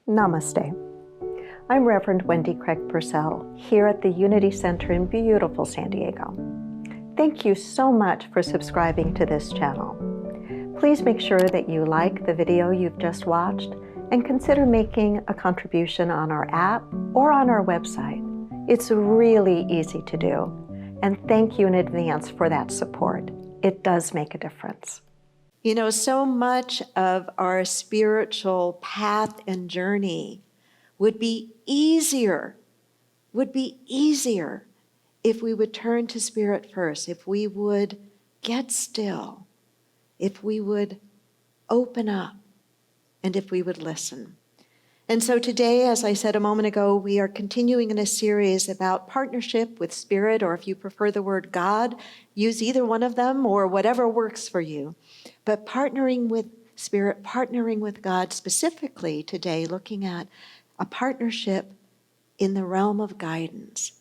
Namaste. I'm Reverend Wendy Craig-Purcell here at the Unity Center in beautiful San Diego. Thank you so much for subscribing to this channel. Please make sure that you like the video you've just watched and consider making a contribution on our app or on our website. It's really easy to do, and thank you in advance for that support. It does make a difference. You know, so much of our spiritual path and journey would be easier if we would turn to Spirit first, if we would get still, if we would open up, and if we would listen. And so today, as I said a moment ago, we are continuing in a series about partnership with Spirit, or if you prefer the word God, use either one of them or whatever works for you. But partnering with Spirit, partnering with God, specifically today, looking at a partnership in the realm of guidance.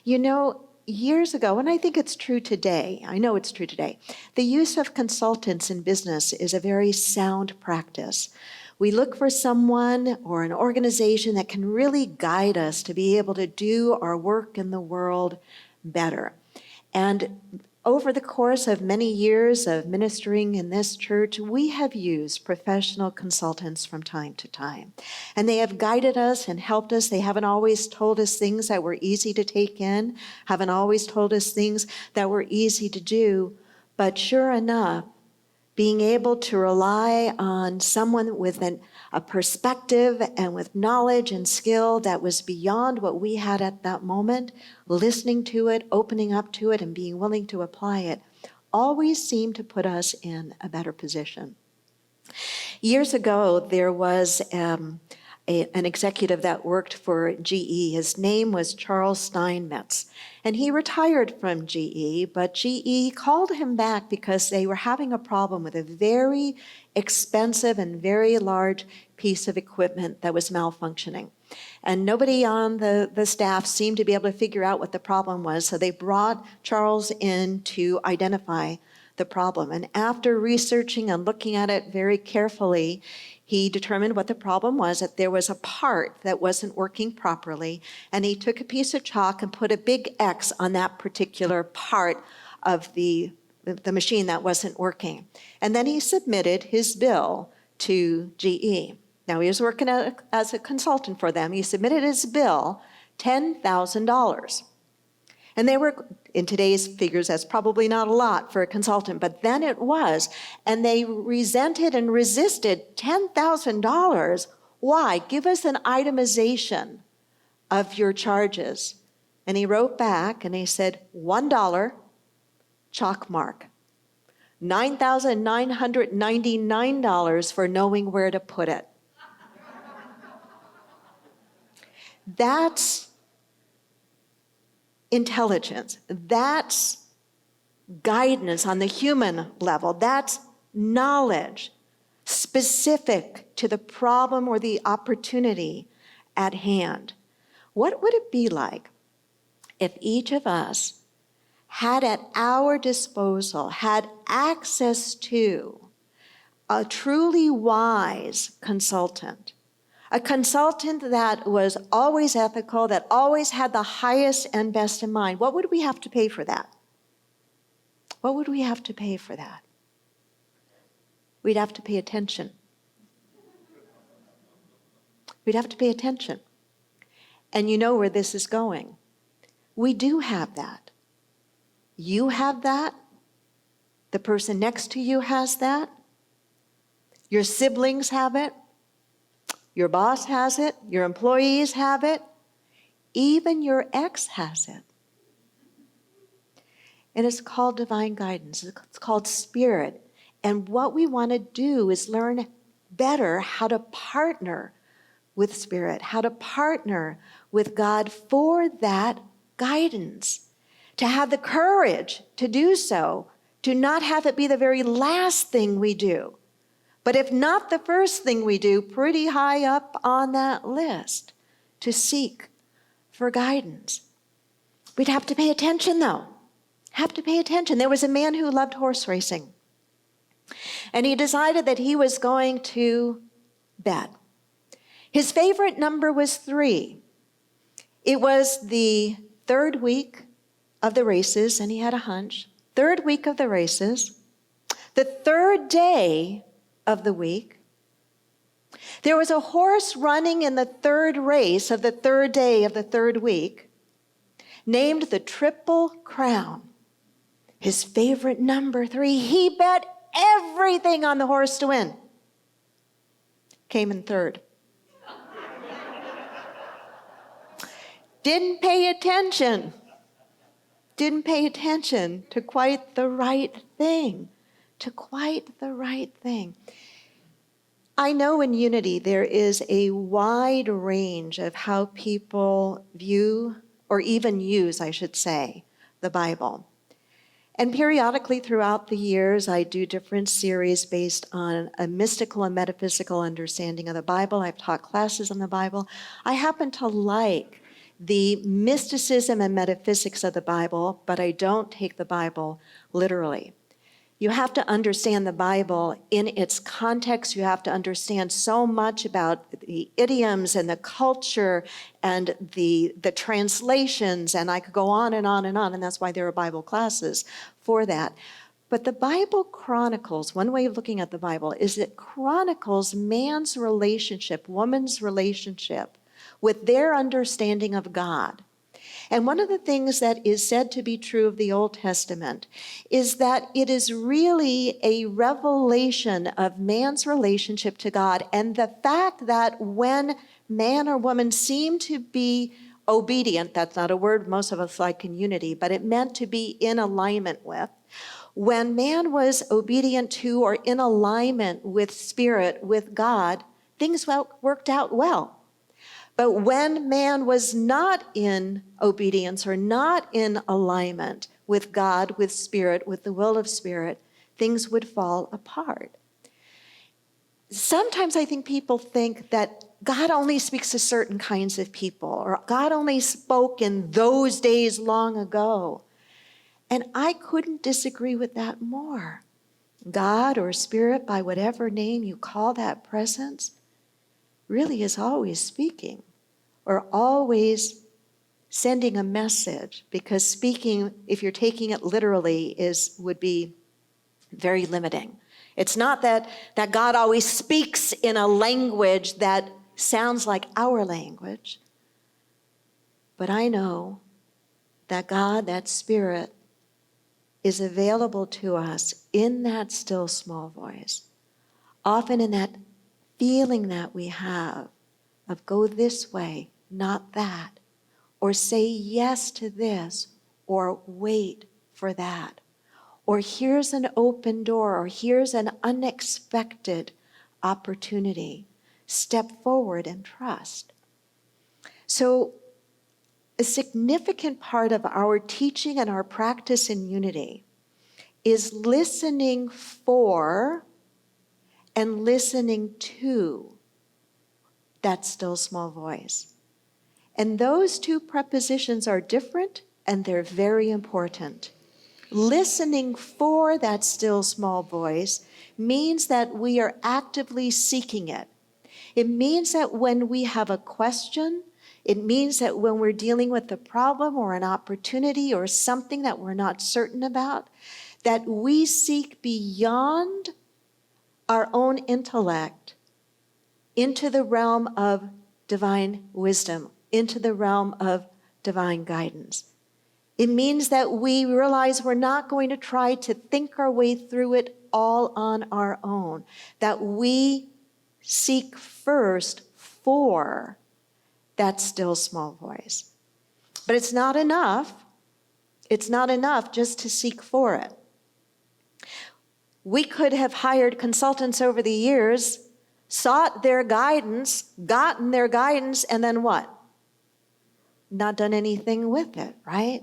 You know, years ago, and I think it's true today, I know it's true today, the use of consultants in business is a very sound practice. We look for someone or an organization that can really guide us to be able to do our work in the world better. And over the course of many years of ministering in this church, we have used professional consultants from time to time. And they have guided us and helped us. They haven't always told us things that were easy to take in, haven't always told us things that were easy to do. But sure enough, being able to rely on someone with a perspective and with knowledge and skill that was beyond what we had at that moment, listening to it, opening up to it, and being willing to apply it, always seemed to put us in a better position. Years ago, there was an executive that worked for GE. His name was Charles Steinmetz. And he retired from GE, but GE called him back because they were having a problem with a very expensive and very large piece of equipment that was malfunctioning. And nobody on the staff seemed to be able to figure out what the problem was, so they brought Charles in to identify the problem. And after researching and looking at it very carefully, he determined what the problem was, that there was a part that wasn't working properly, and he took a piece of chalk and put a big X on that particular part of the machine that wasn't working. And then he submitted his bill to GE. Now, he was working as a consultant for them. He submitted his bill, $10,000. And they were, in today's figures, that's probably not a lot for a consultant, but then it was. And they resented and resisted $10,000. Why? Give us an itemization of your charges. And he wrote back and he said, $1, chalk mark. $9,999 for knowing where to put it. That's intelligence. That's guidance on the human level. That's knowledge specific to the problem or the opportunity at hand. What would it be like if each of us had at our disposal, had access to a truly wise consultant? A consultant that was always ethical, that always had the highest and best in mind. What would we have to pay for that? What would we have to pay for that? We'd have to pay attention. We'd have to pay attention. And you know where this is going. We do have that. You have that. The person next to you has that. Your siblings have it. Your boss has it, your employees have it, even your ex has it. And it's called divine guidance. It's called Spirit. And what we want to do is learn better how to partner with Spirit, how to partner with God for that guidance, to have the courage to do so, to not have it be the very last thing we do. But if not the first thing we do, pretty high up on that list, to seek for guidance. We'd have to pay attention, though. Have to pay attention. There was a man who loved horse racing. And he decided that he was going to bet. His favorite number was 3. It was the 3rd week of the races, and he had a hunch. 3rd week of the races, the 3rd day of the week. There was a horse running in the 3rd race of the 3rd day of the 3rd week, named the Triple Crown. His favorite number 3. He bet everything on the horse to win. Came in 3rd. Didn't pay attention to quite the right thing. I know in Unity there is a wide range of how people view, or even use, I should say, the Bible. And periodically throughout the years, I do different series based on a mystical and metaphysical understanding of the Bible. I've taught classes on the Bible. I happen to like the mysticism and metaphysics of the Bible, but I don't take the Bible literally. You have to understand the Bible in its context. You have to understand so much about the idioms and the culture and the translations, and I could go on and on and on, and that's why there are Bible classes for that. But the Bible chronicles, one way of looking at the Bible is it chronicles man's relationship, woman's relationship with their understanding of God. And one of the things that is said to be true of the Old Testament is that it is really a revelation of man's relationship to God, and the fact that when man or woman seem to be obedient, that's not a word most of us like in Unity, but it meant to be in alignment with. When man was obedient to or in alignment with Spirit, with God, things worked out well. But when man was not in obedience or not in alignment with God, with Spirit, with the will of Spirit, things would fall apart. Sometimes I think people think that God only speaks to certain kinds of people, or God only spoke in those days long ago. And I couldn't disagree with that more. God or Spirit, by whatever name you call that presence, really is always speaking, or always sending a message, because speaking, if you're taking it literally, would be very limiting. It's not that God always speaks in a language that sounds like our language, but I know that God, that Spirit, is available to us in that still small voice, often in that feeling that we have of go this way, not that, or say yes to this, or wait for that, or here's an open door, or here's an unexpected opportunity. Step forward and trust. So a significant part of our teaching and our practice in Unity is listening for and listening to that still small voice. And those two prepositions are different, and they're very important. Listening for that still small voice means that we are actively seeking it. It means that when we have a question, it means that when we're dealing with a problem or an opportunity or something that we're not certain about, that we seek beyond our own intellect into the realm of divine wisdom, into the realm of divine guidance. It means that we realize we're not going to try to think our way through it all on our own, that we seek first for that still small voice. But it's not enough. It's not enough just to seek for it. We could have hired consultants over the years, sought their guidance, gotten their guidance, and then what? Not done anything with it, right?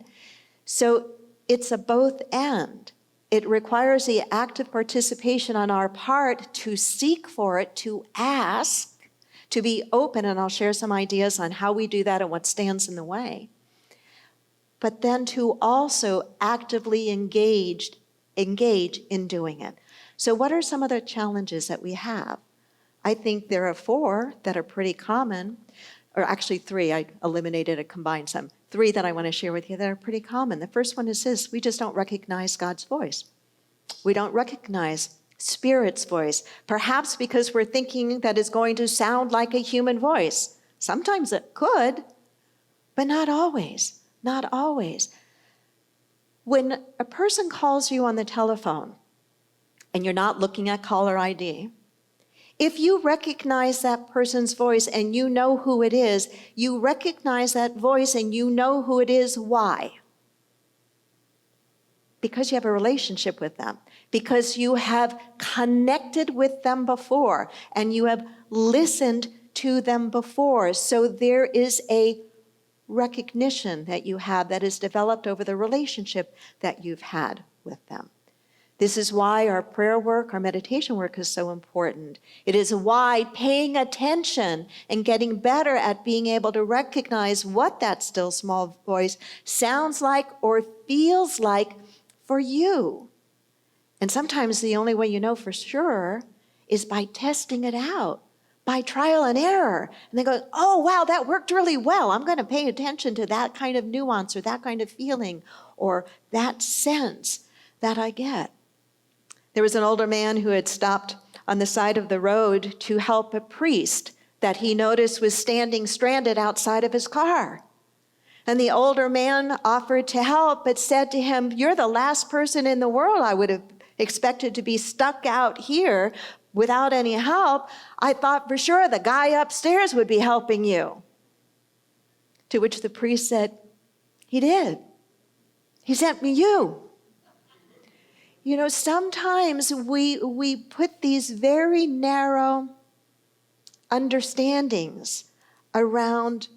So it's a both and. It requires the active participation on our part to seek for it, to ask, to be open, and I'll share some ideas on how we do that and what stands in the way. But then to also actively engage in doing it. So what are some of the challenges that we have? I think there are 4 that are pretty common, or actually 3. I eliminated and combined some. 3 that I want to share with you that are pretty common. The first one is this: we just don't recognize God's voice. We don't recognize Spirit's voice, perhaps because we're thinking that it's going to sound like a human voice. Sometimes it could, but not always. Not always. When a person calls you on the telephone and you're not looking at caller ID, if you recognize that person's voice and you know who it is, you recognize that voice and you know who it is. Why? Because you have a relationship with them, because you have connected with them before and you have listened to them before. So there is a recognition that you have that is developed over the relationship that you've had with them. This is why our prayer work, our meditation work is so important. It is why paying attention and getting better at being able to recognize what that still small voice sounds like or feels like for you. And sometimes the only way you know for sure is by testing it out, by trial and error. And they go, oh, wow, that worked really well. I'm going to pay attention to that kind of nuance or that kind of feeling or that sense that I get. There was an older man who had stopped on the side of the road to help a priest that he noticed was standing stranded outside of his car. And the older man offered to help, but said to him, you're the last person in the world I would have expected to be stuck out here without any help. I thought for sure the guy upstairs would be helping you. To which the priest said, he did. He sent me you. You know, sometimes we put these very narrow understandings around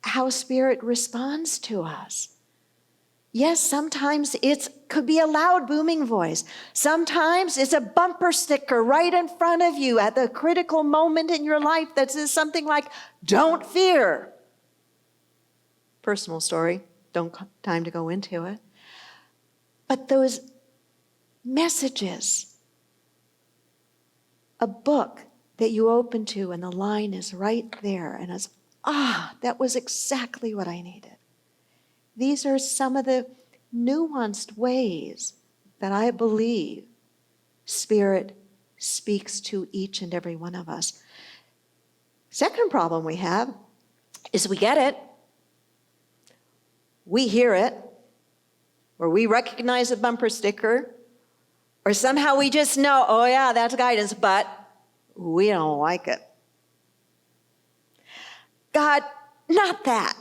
how Spirit responds to us. Yes, sometimes it could be a loud booming voice. Sometimes it's a bumper sticker right in front of you at the critical moment in your life that says something like, don't fear. Personal story, don't have time to go into it. But those messages, a book that you open to and the line is right there and it's, that was exactly what I needed. These are some of the nuanced ways that I believe Spirit speaks to each and every one of us. Second problem we have is we get it, we hear it, or we recognize a bumper sticker, or somehow we just know, oh yeah, that's guidance, but we don't like it. God, not that.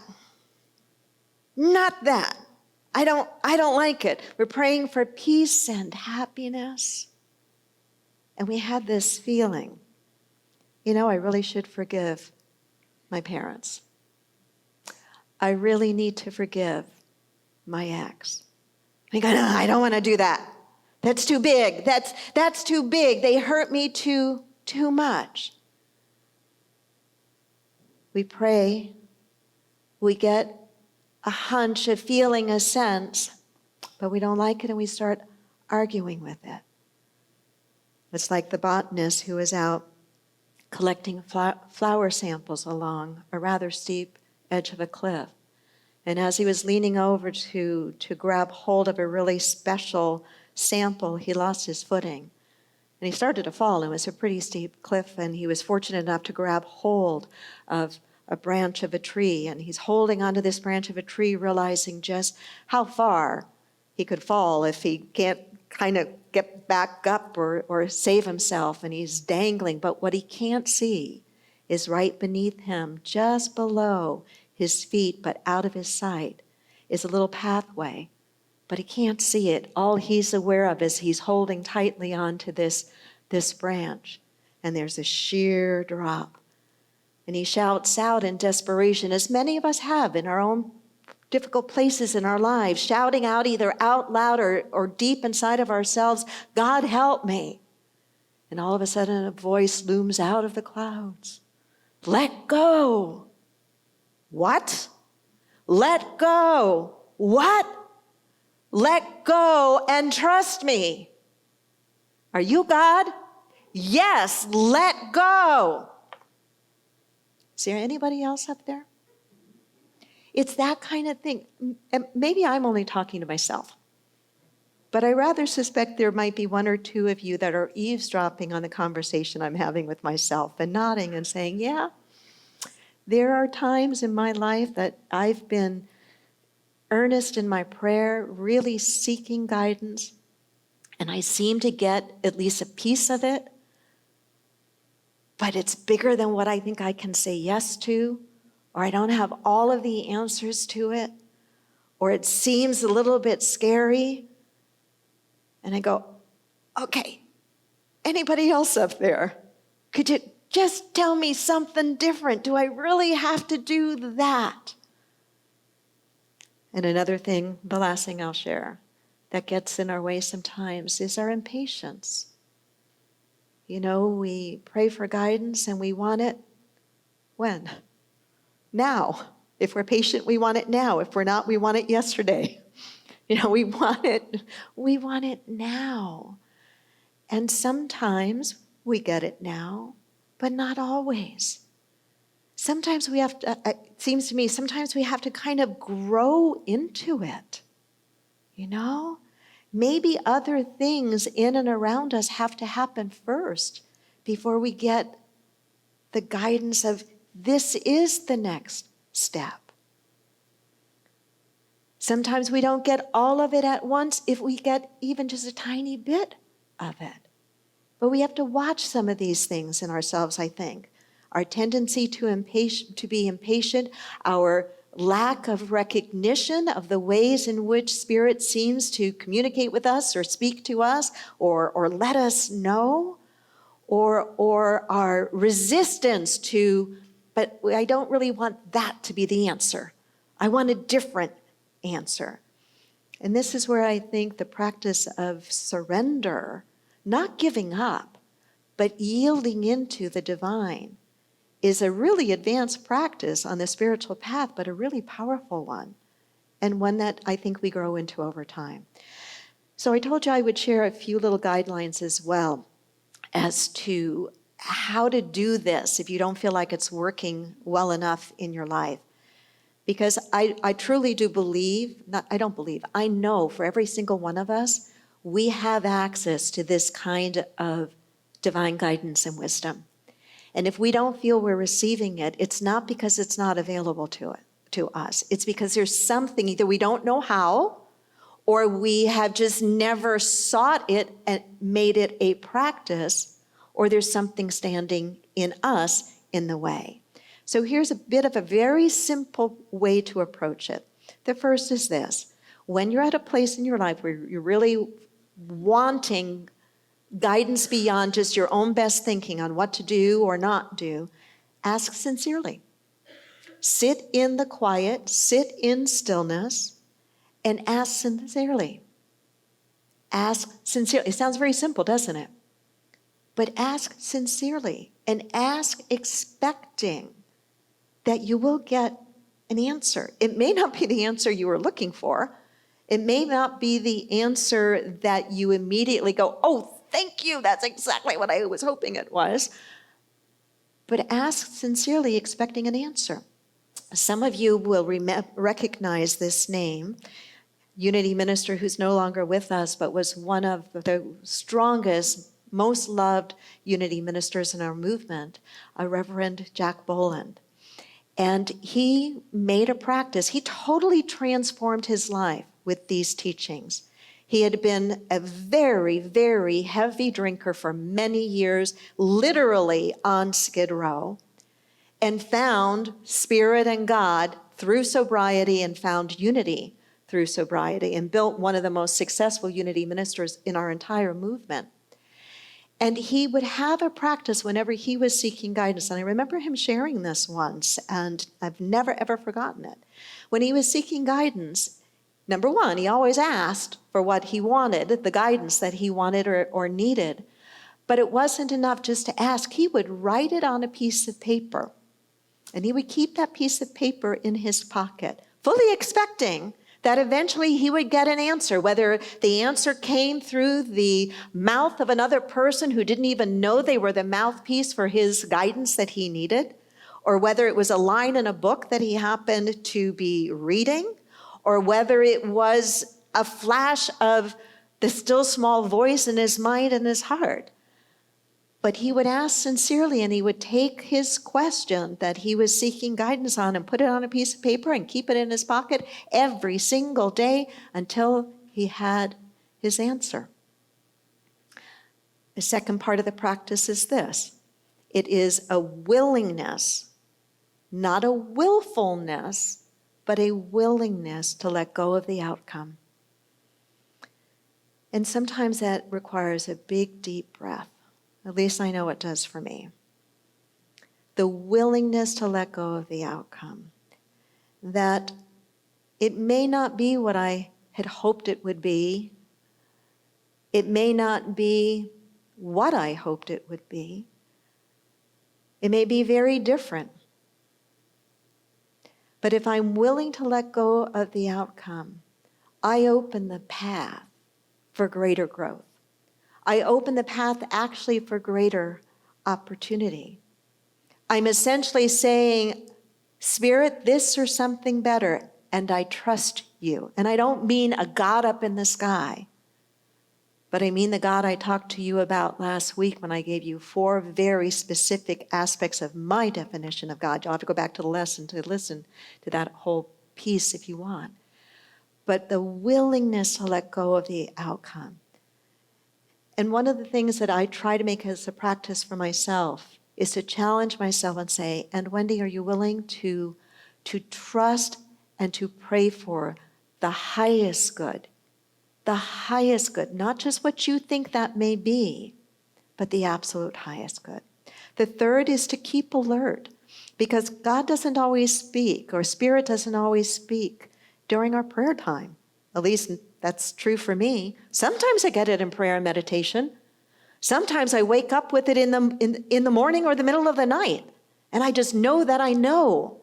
Not that. I don't like it. We're praying for peace and happiness. And we had this feeling, I really should forgive my parents. I really need to forgive my ex. I go, no, I don't want to do that. That's too big. That's too big. They hurt me too much. We pray. We get a hunch, a feeling, a sense, but we don't like it and we start arguing with it. It's like the botanist who was out collecting flower samples along a rather steep edge of a cliff. And as he was leaning over to grab hold of a really special sample, he lost his footing. And he started to fall. It was a pretty steep cliff, and he was fortunate enough to grab hold of a branch of a tree. And he's holding onto this branch of a tree, realizing just how far he could fall if he can't kind of get back up or save himself. And he's dangling. But what he can't see is right beneath him, just below his feet, but out of his sight, is a little pathway. But he can't see it. All he's aware of is he's holding tightly onto this branch. And there's a sheer drop. And he shouts out in desperation, as many of us have in our own difficult places in our lives, shouting out either out loud or deep inside of ourselves, God help me. And all of a sudden a voice looms out of the clouds. Let go. What? Let go. What? Let go and trust me. Are you God? Yes, let go. Is there anybody else up there? It's that kind of thing. And maybe I'm only talking to myself, but I rather suspect there might be one or two of you that are eavesdropping on the conversation I'm having with myself and nodding and saying, yeah, there are times in my life that I've been earnest in my prayer, really seeking guidance, and I seem to get at least a piece of it, but it's bigger than what I think I can say yes to, or I don't have all of the answers to it, or it seems a little bit scary. And I go, okay, anybody else up there? Could you just tell me something different? Do I really have to do that? And another thing, the last thing I'll share, that gets in our way sometimes is our impatience. You know, we pray for guidance and we want it when? Now. If we're patient, we want it now. If we're not, we want it yesterday. You know, we want it now. And sometimes we get it now, but not always. Sometimes we have to, it seems to me, sometimes we have to kind of grow into it. You know? Maybe other things in and around us have to happen first before we get the guidance of this is the next step. Sometimes we don't get all of it at once if we get even just a tiny bit of it. But we have to watch some of these things in ourselves, I think. Our tendency to be impatient, our lack of recognition of the ways in which Spirit seems to communicate with us or speak to us or let us know, or our resistance to, but I don't really want that to be the answer. I want a different answer. And this is where I think the practice of surrender, not giving up, but yielding into the divine, is a really advanced practice on the spiritual path, but a really powerful one, and one that I think we grow into over time. So I told you I would share a few little guidelines as well as to how to do this if you don't feel like it's working well enough in your life. Because I truly do believe, I know for every single one of us, we have access to this kind of divine guidance and wisdom. And if we don't feel we're receiving it, it's not because it's not available to us. It's because there's something, either we don't know how, or we have just never sought it and made it a practice, or there's something standing in us in the way. So here's a bit of a very simple way to approach it. The first is this. When you're at a place in your life where you're really wanting guidance beyond just your own best thinking on what to do or not do, ask sincerely. Sit in the quiet, sit in stillness, and ask sincerely. Ask sincerely. It sounds very simple, doesn't it? But ask sincerely and ask expecting that you will get an answer. It may not be the answer you were looking for. It may not be the answer that you immediately go, oh, thank you, that's exactly what I was hoping it was. But ask sincerely, expecting an answer. Some of you will recognize this name. Unity minister who's no longer with us, but was one of the strongest, most loved Unity ministers in our movement, a Reverend Jack Boland. And he made a practice. He totally transformed his life with these teachings. He had been a very, very heavy drinker for many years, literally on Skid Row, and found Spirit and God through sobriety and found unity through sobriety and built one of the most successful Unity ministers in our entire movement. And he would have a practice whenever he was seeking guidance. And I remember him sharing this once, and I've never, ever forgotten it. When he was seeking guidance, number one, he always asked for what he wanted, the guidance that he wanted or needed. But it wasn't enough just to ask. He would write it on a piece of paper. And he would keep that piece of paper in his pocket, fully expecting that eventually he would get an answer, whether the answer came through the mouth of another person who didn't even know they were the mouthpiece for his guidance that he needed, or whether it was a line in a book that he happened to be reading, or whether it was a flash of the still small voice in his mind and his heart. But he would ask sincerely, and he would take his question that he was seeking guidance on and put it on a piece of paper and keep it in his pocket every single day until he had his answer. The second part of the practice is this. It is a willingness, not a willfulness, but a willingness to let go of the outcome. And sometimes that requires a big, deep breath. At least I know it does for me. The willingness to let go of the outcome. That it may not be what I had hoped it would be. It may not be what I hoped it would be. It may be very different. But if I'm willing to let go of the outcome, I open the path for greater growth. I open the path actually for greater opportunity. I'm essentially saying, Spirit, this or something better, and I trust you. And I don't mean a God up in the sky, but I mean the God I talked to you about last week when I gave you 4 very specific aspects of my definition of God. You'll have to go back to the lesson to listen to that whole piece if you want. But the willingness to let go of the outcome. And one of the things that I try to make as a practice for myself is to challenge myself and say, and Wendy, are you willing to trust and to pray for the highest good? The highest good, not just what you think that may be, but the absolute highest good. The third is to keep alert, because God doesn't always speak, or Spirit doesn't always speak during our prayer time. At least that's true for me. Sometimes I get it in prayer and meditation. Sometimes I wake up with it in the morning or the middle of the night, and I just know that I know.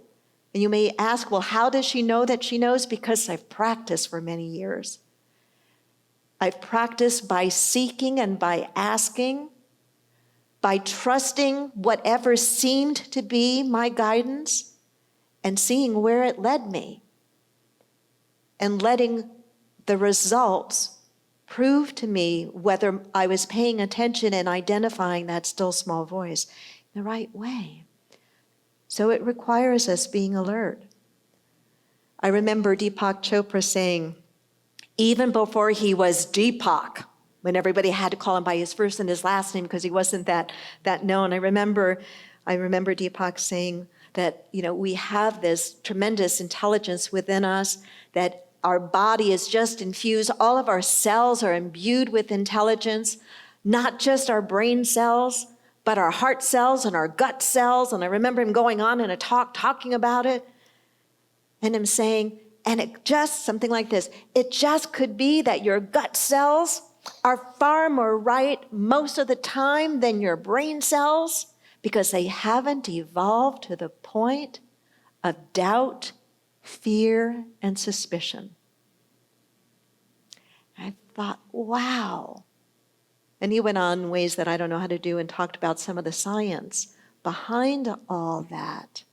And you may ask, well, how does she know that she knows? Because I've practiced for many years. I've practiced by seeking and by asking, by trusting whatever seemed to be my guidance and seeing where it led me, and letting the results prove to me whether I was paying attention and identifying that still small voice in the right way. So it requires us being alert. I remember Deepak Chopra saying, even before he was Deepak, when everybody had to call him by his first and his last name because he wasn't that known. I remember Deepak saying that, we have this tremendous intelligence within us, that our body is just infused. All of our cells are imbued with intelligence, not just our brain cells, but our heart cells and our gut cells. And I remember him going on in a talk talking about it, and him saying, and it just, something like this, it just could be that your gut cells are far more right most of the time than your brain cells, because they haven't evolved to the point of doubt, fear, and suspicion. I thought, wow. And he went on in ways that I don't know how to do and talked about some of the science behind all that.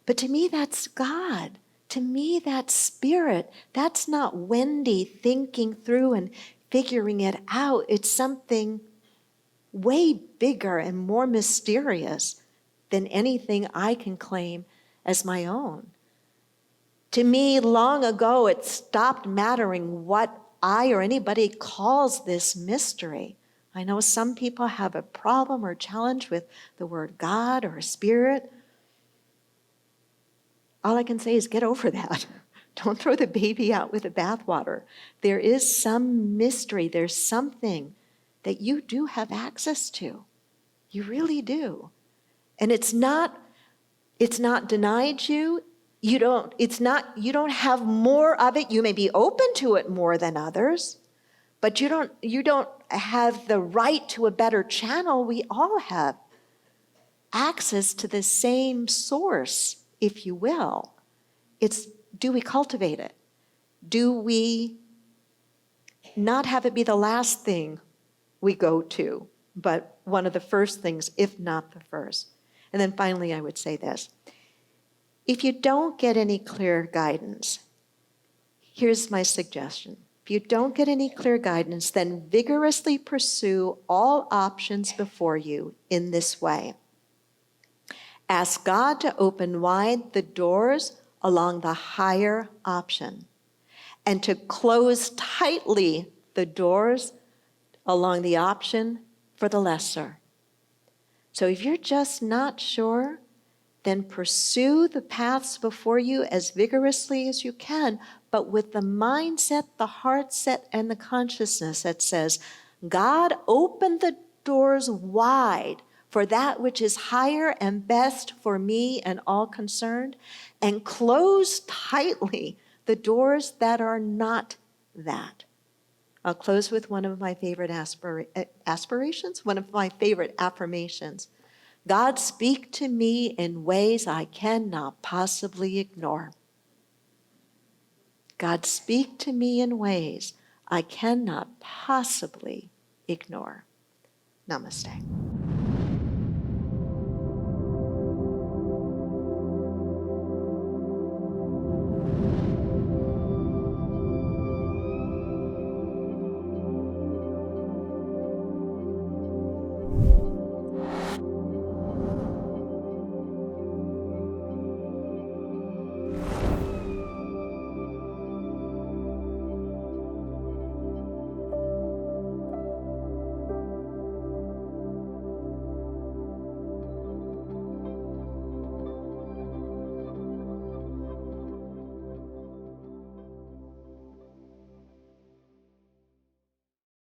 But to me, that's God. To me, that's Spirit. That's not Wendy thinking through and figuring it out. It's something way bigger and more mysterious than anything I can claim as my own. To me, long ago, it stopped mattering what I or anybody calls this mystery. I know some people have a problem or challenge with the word God or Spirit. All I can say is get over that. Don't throw the baby out with the bathwater. There is some mystery. There's something that you do have access to. You really do. And it's not denied you. You don't have more of it. You may be open to it more than others, but you don't have the right to a better channel. We all have access to the same source, if you will. It's, do we cultivate it? Do we not have it be the last thing we go to, but one of the first things, if not the first? And then finally, I would say this. If you don't get any clear guidance, here's my suggestion. If you don't get any clear guidance, then vigorously pursue all options before you in this way. Ask God to open wide the doors along the higher option and to close tightly the doors along the option for the lesser. So if you're just not sure, then pursue the paths before you as vigorously as you can, but with the mindset, the heart set, and the consciousness that says, God, open the doors wide for that which is higher and best for me and all concerned, and close tightly the doors that are not that. I'll close with one of my favorite aspirations, one of my favorite affirmations. God, speak to me in ways I cannot possibly ignore. God, speak to me in ways I cannot possibly ignore. Namaste.